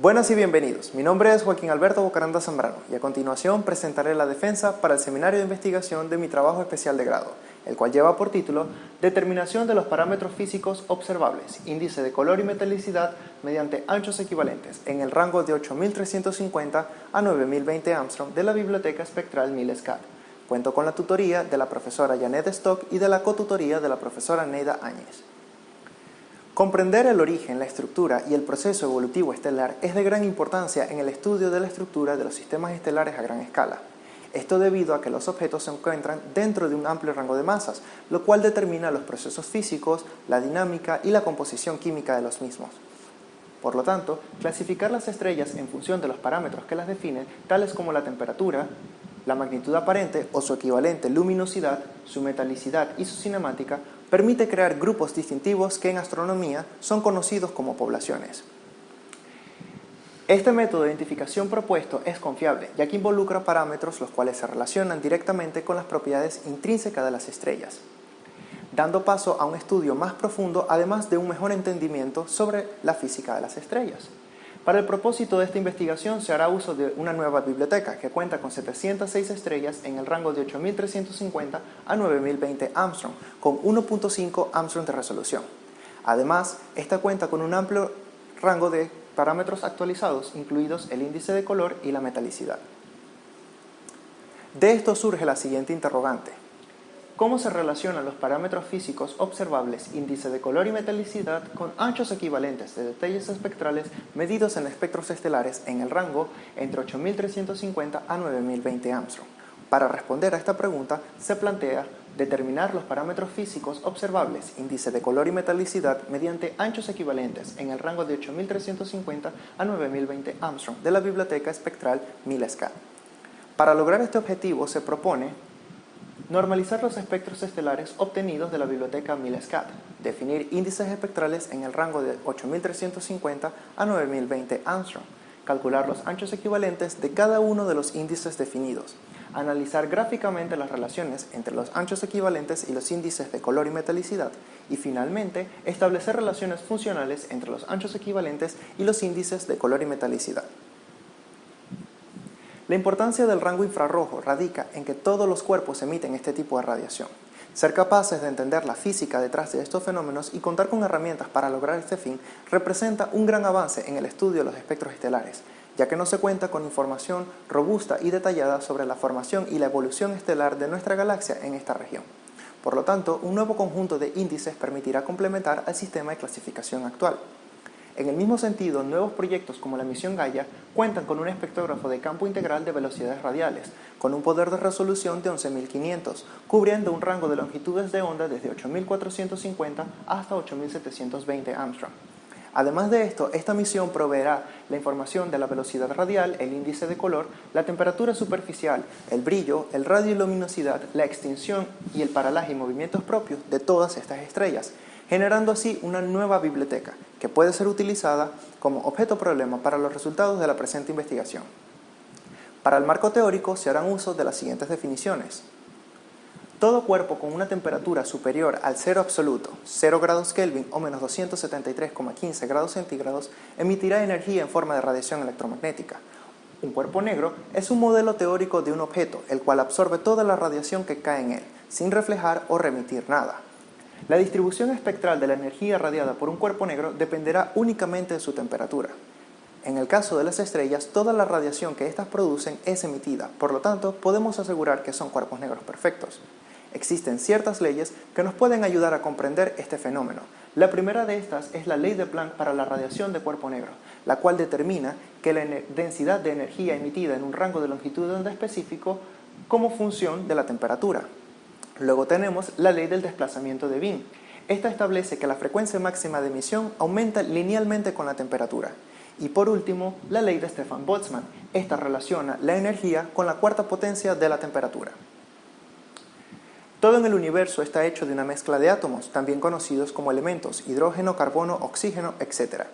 Buenas y bienvenidos. Mi nombre es Joaquín Alberto Bocaranda Zambrano y a continuación presentaré la defensa para el seminario de investigación de mi trabajo especial de grado, el cual lleva por título Determinación de los parámetros físicos observables, índice de color y metalicidad mediante anchos equivalentes en el rango de 8350 a 9020 Armstrong de la Biblioteca Espectral Miles-CAD. Cuento con la tutoría de la profesora Janet Stock y de la cotutoría de la profesora Neida Áñez. Comprender el origen, la estructura y el proceso evolutivo estelar es de gran importancia en el estudio de la estructura de los sistemas estelares a gran escala. Esto debido a que los objetos se encuentran dentro de un amplio rango de masas, lo cual determina los procesos físicos, la dinámica y la composición química de los mismos. Por lo tanto, clasificar las estrellas en función de los parámetros que las definen, tales como la temperatura, la magnitud aparente o su equivalente luminosidad, su metalicidad y su cinemática, permite crear grupos distintivos que en astronomía son conocidos como poblaciones. Este método de identificación propuesto es confiable, ya que involucra parámetros los cuales se relacionan directamente con las propiedades intrínsecas de las estrellas, dando paso a un estudio más profundo, además de un mejor entendimiento sobre la física de las estrellas. Para el propósito de esta investigación se hará uso de una nueva biblioteca que cuenta con 706 estrellas en el rango de 8350 a 9020 Armstrong, con 1.5 Armstrong de resolución. Además, esta cuenta con un amplio rango de parámetros actualizados, incluidos el índice de color y la metalicidad. De esto surge la siguiente interrogante. ¿Cómo se relacionan los parámetros físicos observables, índice de color y metalicidad, con anchos equivalentes de detalles espectrales medidos en espectros estelares en el rango entre 8350 a 9020 Armstrong? Para responder a esta pregunta, se plantea determinar los parámetros físicos observables, índice de color y metalicidad, mediante anchos equivalentes en el rango de 8350 a 9020 Armstrong de la Biblioteca Espectral Miles-CAD. Para lograr este objetivo se propone normalizar los espectros estelares obtenidos de la biblioteca Miles-CAD, definir índices espectrales en el rango de 8350 a 9020 Armstrong, calcular los anchos equivalentes de cada uno de los índices definidos, analizar gráficamente las relaciones entre los anchos equivalentes y los índices de color y metalicidad, y finalmente establecer relaciones funcionales entre los anchos equivalentes y los índices de color y metalicidad. La importancia del rango infrarrojo radica en que todos los cuerpos emiten este tipo de radiación. Ser capaces de entender la física detrás de estos fenómenos y contar con herramientas para lograr este fin representa un gran avance en el estudio de los espectros estelares, ya que no se cuenta con información robusta y detallada sobre la formación y la evolución estelar de nuestra galaxia en esta región. Por lo tanto, un nuevo conjunto de índices permitirá complementar al sistema de clasificación actual. En el mismo sentido, nuevos proyectos como la misión Gaia cuentan con un espectrógrafo de campo integral de velocidades radiales, con un poder de resolución de 11500, cubriendo un rango de longitudes de onda desde 8450 hasta 8720 Armstrong. Además de esto, esta misión proveerá la información de la velocidad radial, el índice de color, la temperatura superficial, el brillo, el radio y luminosidad, la extinción y el paralaje y movimientos propios de todas estas estrellas, generando así una nueva biblioteca que puede ser utilizada como objeto problema para los resultados de la presente investigación. Para el marco teórico se harán uso de las siguientes definiciones. Todo cuerpo con una temperatura superior al cero absoluto, 0 grados Kelvin o menos 273,15 grados centígrados, emitirá energía en forma de radiación electromagnética. Un cuerpo negro es un modelo teórico de un objeto, el cual absorbe toda la radiación que cae en él, sin reflejar o remitir nada. La distribución espectral de la energía radiada por un cuerpo negro dependerá únicamente de su temperatura. En el caso de las estrellas, toda la radiación que éstas producen es emitida, por lo tanto, podemos asegurar que son cuerpos negros perfectos. Existen ciertas leyes que nos pueden ayudar a comprender este fenómeno. La primera de estas es la ley de Planck para la radiación de cuerpo negro, la cual determina que la densidad de energía emitida en un rango de longitud de onda específico como función de la temperatura. Luego tenemos la ley del desplazamiento de Wien. Esta establece que la frecuencia máxima de emisión aumenta linealmente con la temperatura. Y por último, la ley de Stefan Boltzmann. Esta relaciona la energía con la cuarta potencia de la temperatura. Todo en el universo está hecho de una mezcla de átomos, también conocidos como elementos, hidrógeno, carbono, oxígeno, etc.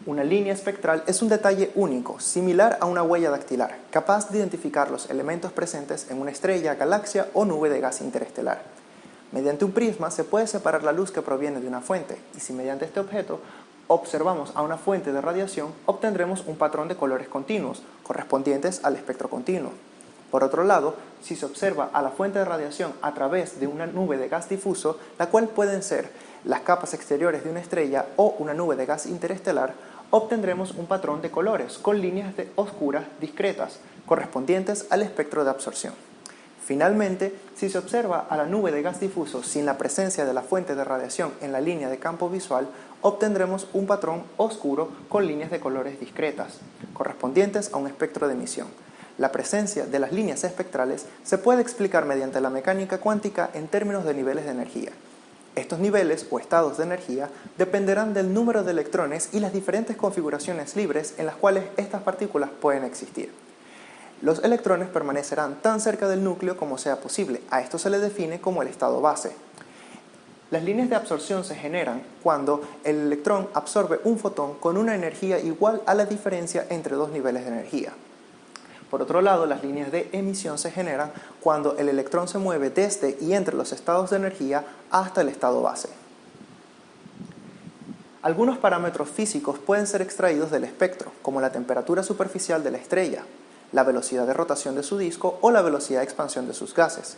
Una línea espectral es un detalle único, similar a una huella dactilar, capaz de identificar los elementos presentes en una estrella, galaxia o nube de gas interestelar. Mediante un prisma se puede separar la luz que proviene de una fuente, y si mediante este objeto observamos a una fuente de radiación, obtendremos un patrón de colores continuos, correspondientes al espectro continuo. Por otro lado, si se observa a la fuente de radiación a través de una nube de gas difuso, la cual pueden ser las capas exteriores de una estrella o una nube de gas interestelar, obtendremos un patrón de colores con líneas oscuras discretas, correspondientes al espectro de absorción. Finalmente, si se observa a la nube de gas difuso sin la presencia de la fuente de radiación en la línea de campo visual, obtendremos un patrón oscuro con líneas de colores discretas, correspondientes a un espectro de emisión. La presencia de las líneas espectrales se puede explicar mediante la mecánica cuántica en términos de niveles de energía. Estos niveles o estados de energía dependerán del número de electrones y las diferentes configuraciones libres en las cuales estas partículas pueden existir. Los electrones permanecerán tan cerca del núcleo como sea posible. A esto se le define como el estado base. Las líneas de absorción se generan cuando el electrón absorbe un fotón con una energía igual a la diferencia entre dos niveles de energía. Por otro lado, las líneas de emisión se generan cuando el electrón se mueve desde y entre los estados de energía hasta el estado base. Algunos parámetros físicos pueden ser extraídos del espectro, como la temperatura superficial de la estrella, la velocidad de rotación de su disco o la velocidad de expansión de sus gases.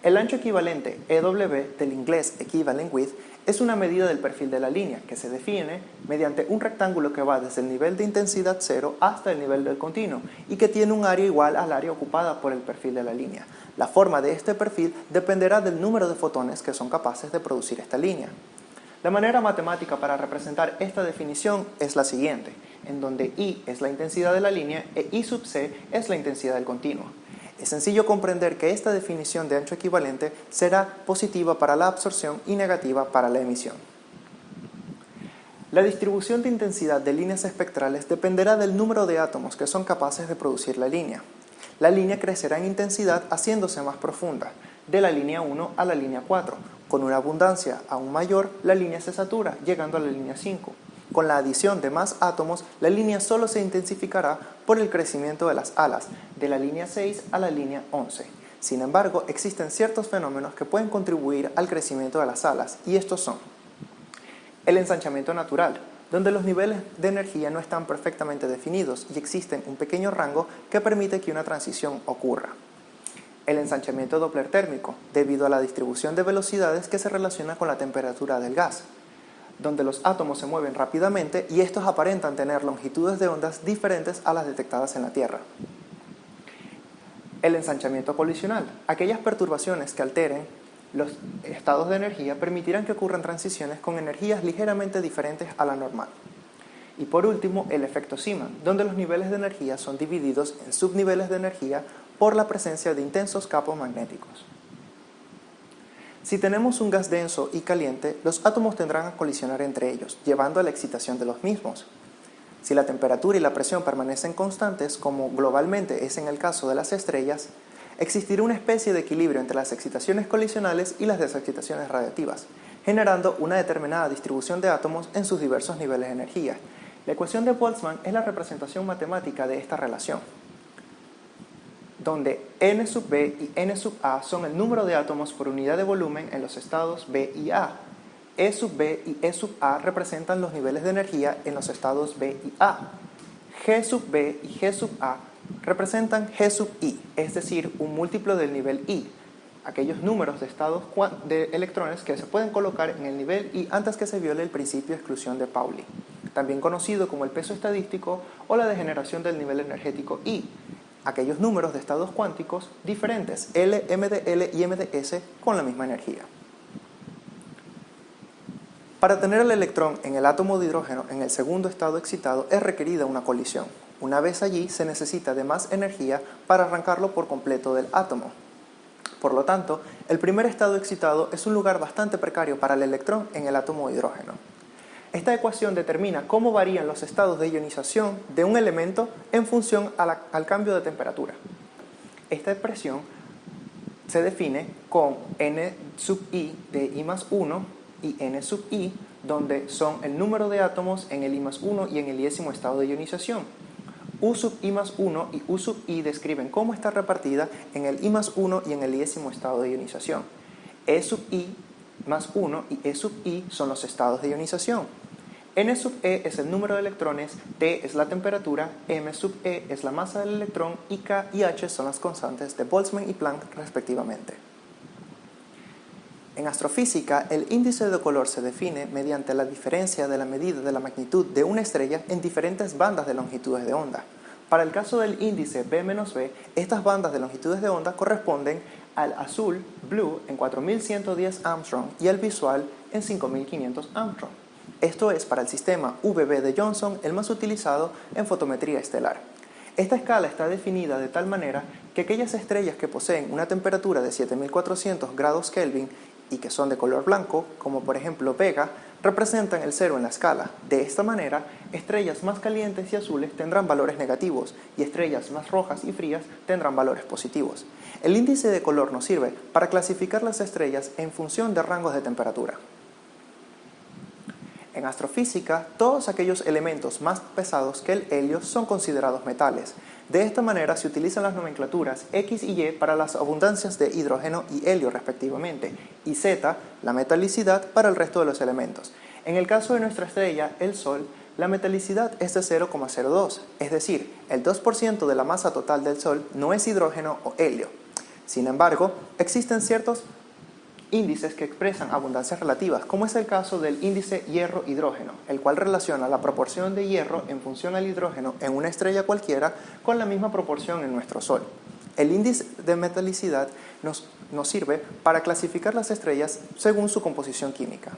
El ancho equivalente EW, del inglés equivalent width, es una medida del perfil de la línea que se define mediante un rectángulo que va desde el nivel de intensidad 0 hasta el nivel del continuo y que tiene un área igual al área ocupada por el perfil de la línea. La forma de este perfil dependerá del número de fotones que son capaces de producir esta línea. La manera matemática para representar esta definición es la siguiente, en donde I es la intensidad de la línea e I sub c es la intensidad del continuo. Es sencillo comprender que esta definición de ancho equivalente será positiva para la absorción y negativa para la emisión. La distribución de intensidad de líneas espectrales dependerá del número de átomos que son capaces de producir la línea. La línea crecerá en intensidad haciéndose más profunda, de la línea 1 a la línea 4. Con una abundancia aún mayor, la línea se satura, llegando a la línea 5. Con la adición de más átomos, la línea solo se intensificará por el crecimiento de las alas, de la línea 6 a la línea 11. Sin embargo, existen ciertos fenómenos que pueden contribuir al crecimiento de las alas, y estos son: el ensanchamiento natural, donde los niveles de energía no están perfectamente definidos y existen un pequeño rango que permite que una transición ocurra. El ensanchamiento Doppler térmico, debido a la distribución de velocidades que se relaciona con la temperatura del gas, donde los átomos se mueven rápidamente y estos aparentan tener longitudes de ondas diferentes a las detectadas en la Tierra. El ensanchamiento colisional, aquellas perturbaciones que alteren los estados de energía permitirán que ocurran transiciones con energías ligeramente diferentes a la normal. Y por último, el efecto Zeeman, donde los niveles de energía son divididos en subniveles de energía por la presencia de intensos campos magnéticos. Si tenemos un gas denso y caliente, los átomos tendrán a colisionar entre ellos, llevando a la excitación de los mismos. Si la temperatura y la presión permanecen constantes, como globalmente es en el caso de las estrellas, existirá una especie de equilibrio entre las excitaciones colisionales y las desexcitaciones radiativas, generando una determinada distribución de átomos en sus diversos niveles de energía. La ecuación de Boltzmann es la representación matemática de esta relación, donde n sub b y n sub a son el número de átomos por unidad de volumen en los estados B y A. E sub b y E sub a representan los niveles de energía en los estados B y A. G sub b y G sub a representan G sub I, es decir, un múltiplo del nivel I, aquellos números de estados de electrones que se pueden colocar en el nivel I antes que se viole el principio de exclusión de Pauli, también conocido como el peso estadístico o la degeneración del nivel energético I, aquellos números de estados cuánticos diferentes, L, M de L y M de S, con la misma energía. Para tener el electrón en el átomo de hidrógeno en el segundo estado excitado es requerida una colisión. Una vez allí se necesita de más energía para arrancarlo por completo del átomo. Por lo tanto, el primer estado excitado es un lugar bastante precario para el electrón en el átomo de hidrógeno. Esta ecuación determina cómo varían los estados de ionización de un elemento en función al cambio de temperatura. Esta expresión se define con n sub i de i más 1 y n sub i, donde son el número de átomos en el i más 1 y en el iésimo estado de ionización. U sub i más 1 y U sub i describen cómo está repartida en el i más 1 y en el iésimo estado de ionización. E sub i más 1 y E sub i son los estados de ionización. N sub E es el número de electrones, T es la temperatura, M sub E es la masa del electrón y K y H son las constantes de Boltzmann y Planck respectivamente. En astrofísica, el índice de color se define mediante la diferencia de la medida de la magnitud de una estrella en diferentes bandas de longitudes de onda. Para el caso del índice B-B, estas bandas de longitudes de onda corresponden al azul, blue, en 4110 Armstrong y al visual en 5500 Armstrong. Esto es para el sistema VB de Johnson, el más utilizado en fotometría estelar. Esta escala está definida de tal manera que aquellas estrellas que poseen una temperatura de 7400 grados Kelvin y que son de color blanco, como por ejemplo Vega, representan el cero en la escala. De esta manera, estrellas más calientes y azules tendrán valores negativos y estrellas más rojas y frías tendrán valores positivos. El índice de color nos sirve para clasificar las estrellas en función de rangos de temperatura. En astrofísica, todos aquellos elementos más pesados que el helio son considerados metales. De esta manera se utilizan las nomenclaturas X y Y para las abundancias de hidrógeno y helio respectivamente, y Z, la metalicidad, para el resto de los elementos. En el caso de nuestra estrella, el Sol, la metalicidad es de 0,02, es decir, el 2% de la masa total del Sol no es hidrógeno o helio. Sin embargo, existen ciertos índices que expresan abundancias relativas, como es el caso del índice hierro-hidrógeno, el cual relaciona la proporción de hierro en función al hidrógeno en una estrella cualquiera con la misma proporción en nuestro Sol. El índice de metalicidad nos sirve para clasificar las estrellas según su composición química.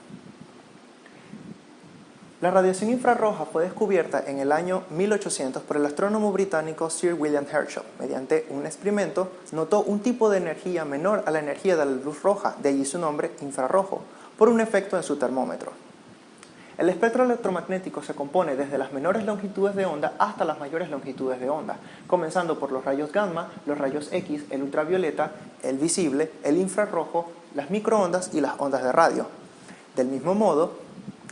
La radiación infrarroja fue descubierta en el año 1800 por el astrónomo británico Sir William Herschel. Mediante un experimento, notó un tipo de energía menor a la energía de la luz roja, de allí su nombre infrarrojo, por un efecto en su termómetro. El espectro electromagnético se compone desde las menores longitudes de onda hasta las mayores longitudes de onda, comenzando por los rayos gamma, los rayos X, el ultravioleta, el visible, el infrarrojo, las microondas y las ondas de radio. Del mismo modo,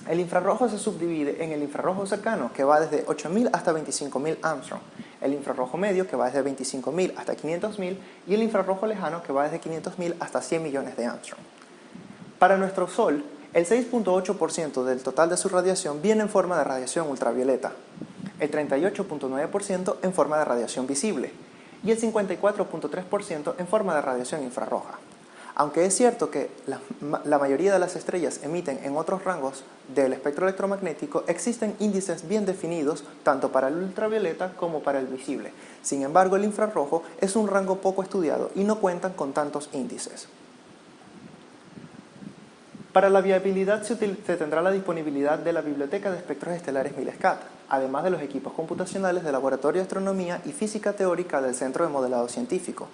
el infrarrojo se subdivide en el infrarrojo cercano, que va desde 8000 hasta 25000 Armstrong, el infrarrojo medio, que va desde 25000 hasta 500000, y el infrarrojo lejano, que va desde 500000 hasta 100 millones de Armstrong. Para nuestro Sol, el 6.8% del total de su radiación viene en forma de radiación ultravioleta, el 38.9% en forma de radiación visible y el 54.3% en forma de radiación infrarroja. Aunque es cierto que la mayoría de las estrellas emiten en otros rangos del espectro electromagnético, existen índices bien definidos tanto para el ultravioleta como para el visible. Sin embargo, el infrarrojo es un rango poco estudiado y no cuentan con tantos índices. Para la viabilidad se tendrá la disponibilidad de la Biblioteca de Espectros Estelares MILESCAT, además de los equipos computacionales del Laboratorio de Astronomía y Física Teórica del Centro de Modelado Científico.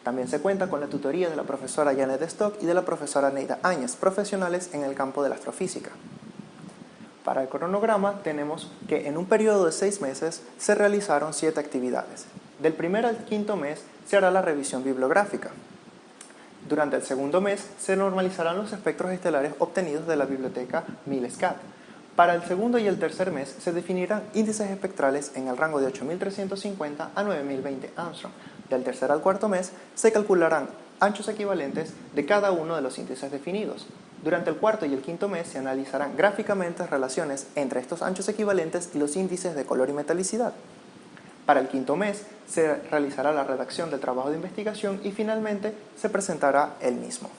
También se cuenta con la tutoría de la profesora Janet Stock y de la profesora Neida Áñez, profesionales en el campo de la astrofísica. Para el cronograma tenemos que en un periodo de 6 meses se realizaron 7 actividades. Del primer al quinto mes se hará la revisión bibliográfica. Durante el segundo mes se normalizarán los espectros estelares obtenidos de la biblioteca MILESCAT. Para el segundo y el tercer mes se definirán índices espectrales en el rango de 8350 a 9020 Armstrong. Del tercer al cuarto mes se calcularán anchos equivalentes de cada uno de los índices definidos. Durante el cuarto y el quinto mes se analizarán gráficamente relaciones entre estos anchos equivalentes y los índices de color y metalicidad. Para el quinto mes se realizará la redacción del trabajo de investigación y finalmente se presentará el mismo.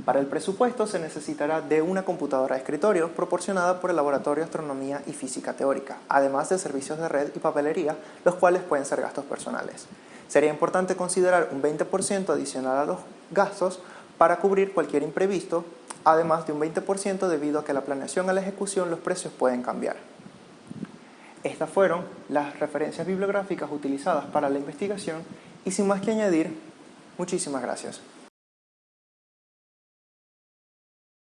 Para el presupuesto se necesitará de una computadora de escritorio proporcionada por el Laboratorio de Astronomía y Física Teórica, además de servicios de red y papelería, los cuales pueden ser gastos personales. Sería importante considerar un 20% adicional a los gastos para cubrir cualquier imprevisto, además de un 20% debido a que la planeación a la ejecución los precios pueden cambiar. Estas fueron las referencias bibliográficas utilizadas para la investigación y sin más que añadir, muchísimas gracias.